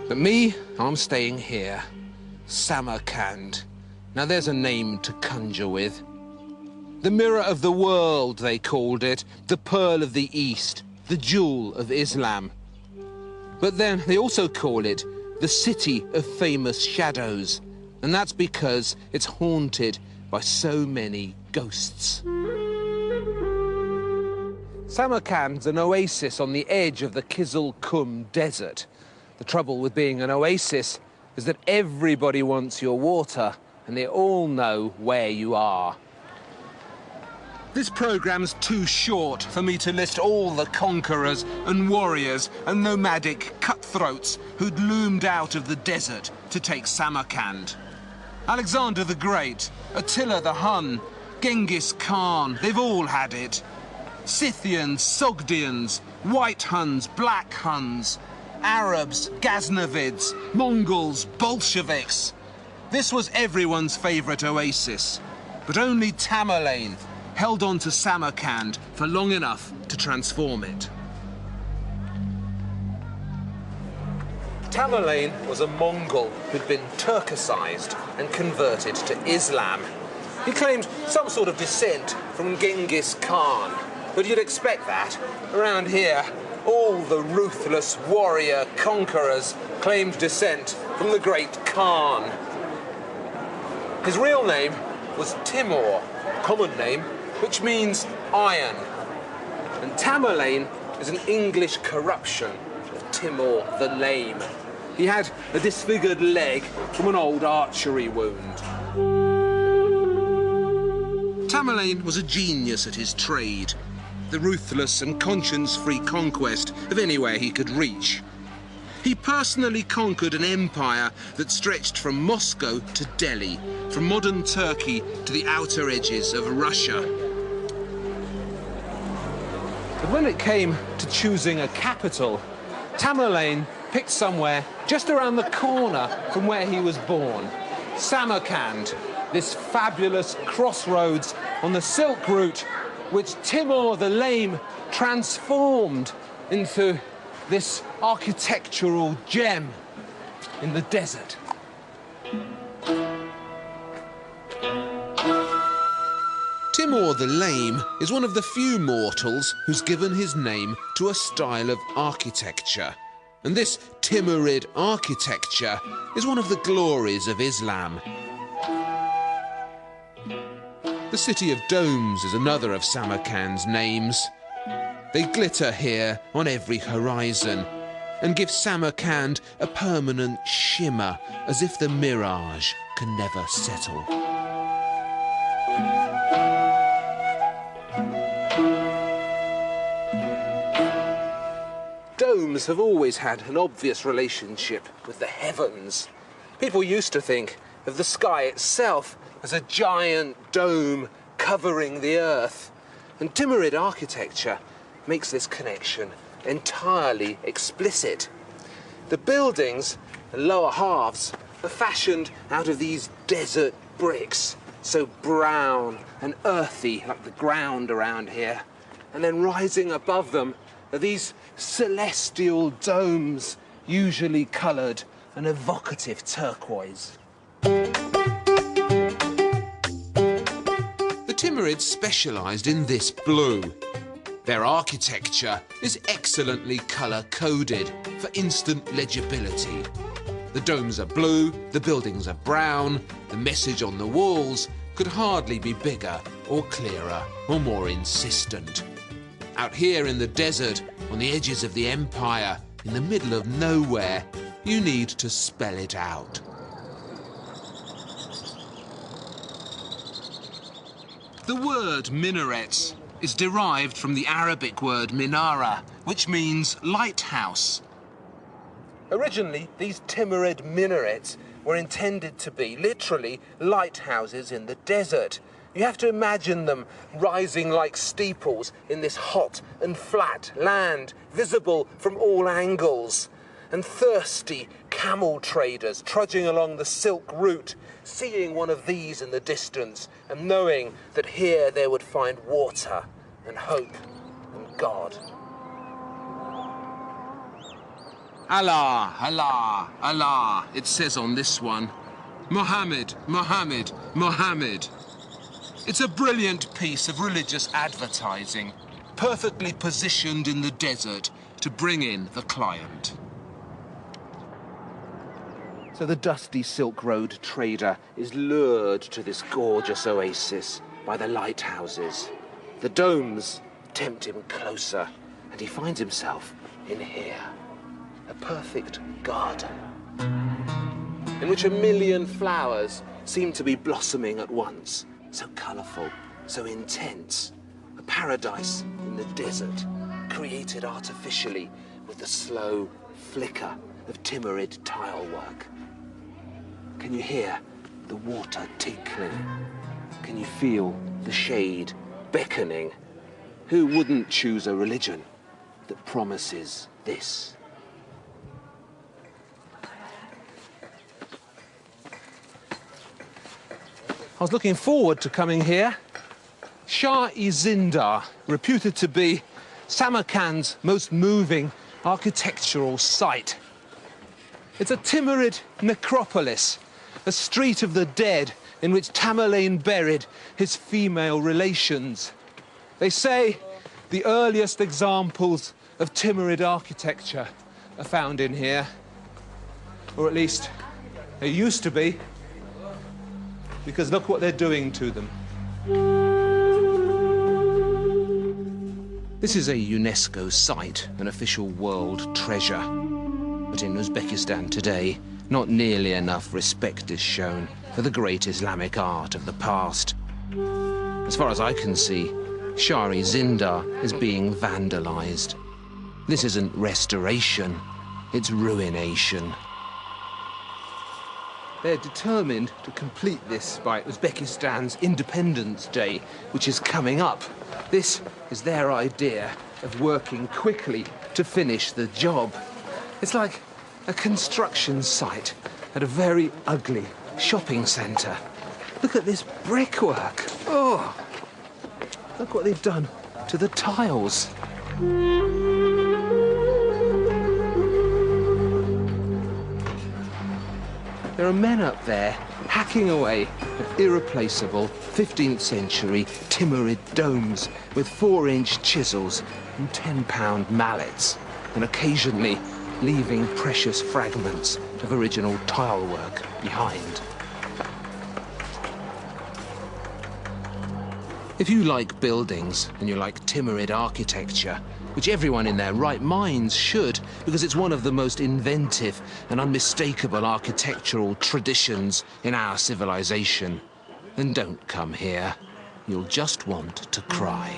But me, I'm staying here. Samarkand. Now there's a name to conjure with. The mirror of the world, they called it. The pearl of the East. The jewel of Islam. But then they also call it the city of famous shadows. And that's because it's haunted by so many ghosts. Samarkand's an oasis on the edge of the Kizil Kum desert. The trouble with being an oasis is that everybody wants your water, and they all know where you are. This programme's too short for me to list all the conquerors and warriors and nomadic cutthroats who'd loomed out of the desert to take Samarkand. Alexander the Great, Attila the Hun, Genghis Khan, they've all had it. Scythians, Sogdians, White Huns, Black Huns, Arabs, Ghaznavids, Mongols, Bolsheviks. This was everyone's favourite oasis, but only Tamerlane held on to Samarkand for long enough to transform it. Tamerlane was a Mongol who'd been Turkicized and converted to Islam. He claimed some sort of descent from Genghis Khan. But you'd expect that. Around here, all the ruthless warrior conquerors claimed descent from the great Khan. His real name was Timur, common name, which means iron. And Tamerlane is an English corruption of Timur the Lame. He had a disfigured leg from an old archery wound. Tamerlane was a genius at his trade. The ruthless and conscience-free conquest of anywhere he could reach. He personally conquered an empire that stretched from Moscow to Delhi, from modern Turkey to the outer edges of Russia. But when it came to choosing a capital, Tamerlane picked somewhere just around the corner from where he was born. Samarkand, this fabulous crossroads on the Silk Route, which Timur the Lame transformed into this architectural gem in the desert. Timur the Lame is one of the few mortals who's given his name to a style of architecture. And this Timurid architecture is one of the glories of Islam. The City of Domes is another of Samarkand's names. They glitter here on every horizon and give Samarkand a permanent shimmer, as if the mirage can never settle. Domes have always had an obvious relationship with the heavens. People used to think of the sky itself as a giant dome covering the earth. And Timurid architecture makes this connection entirely explicit. The buildings, the lower halves, are fashioned out of these desert bricks, so brown and earthy like the ground around here. And then rising above them are these celestial domes, usually coloured an evocative turquoise. The Timurids specialised in this blue. Their architecture is excellently colour-coded for instant legibility. The domes are blue, the buildings are brown, the message on the walls could hardly be bigger or clearer or more insistent. Out here in the desert, on the edges of the empire, in the middle of nowhere, you need to spell it out. The word minaret is derived from the Arabic word minara, which means lighthouse. Originally, these Timurid minarets were intended to be literally lighthouses in the desert. You have to imagine them rising like steeples in this hot and flat land, visible from all angles. And thirsty camel traders trudging along the Silk Route, seeing one of these in the distance and knowing that here they would find water and hope and God. Allah, Allah, Allah, it says on this one. Muhammad, Muhammad, Muhammad. It's a brilliant piece of religious advertising, perfectly positioned in the desert to bring in the client. So the dusty Silk Road trader is lured to this gorgeous oasis by the lighthouses. The domes tempt him closer, and he finds himself in here, a perfect garden, in which 1,000,000 flowers seem to be blossoming at once. So colourful, so intense. A paradise in the desert, created artificially with the slow flicker of Timurid tile work. Can you hear the water tinkling? Can you feel the shade beckoning? Who wouldn't choose a religion that promises this? I was looking forward to coming here. Shah-e-Zindar, reputed to be Samarkand's most moving architectural site. It's a Timurid necropolis, a street of the dead in which Tamerlane buried his female relations. They say the earliest examples of Timurid architecture are found in here. Or at least, they used to be. Because look what they're doing to them. This is a UNESCO site, an official world treasure. But in Uzbekistan today, not nearly enough respect is shown for the great Islamic art of the past. As far as I can see, Shah-e-Zindar is being vandalized. This isn't restoration, it's ruination. They're determined to complete this by Uzbekistan's Independence Day, which is coming up. This is their idea of working quickly to finish the job. It's like a construction site at a very ugly shopping centre. Look at this brickwork. Oh, look what they've done to the tiles. There are men up there hacking away at irreplaceable 15th century Timurid domes with 4-inch chisels and 10-pound mallets, and occasionally leaving precious fragments of original tilework behind. If you like buildings and you like Timurid architecture, which everyone in their right minds should, because it's one of the most inventive and unmistakable architectural traditions in our civilization, then don't come here. You'll just want to cry.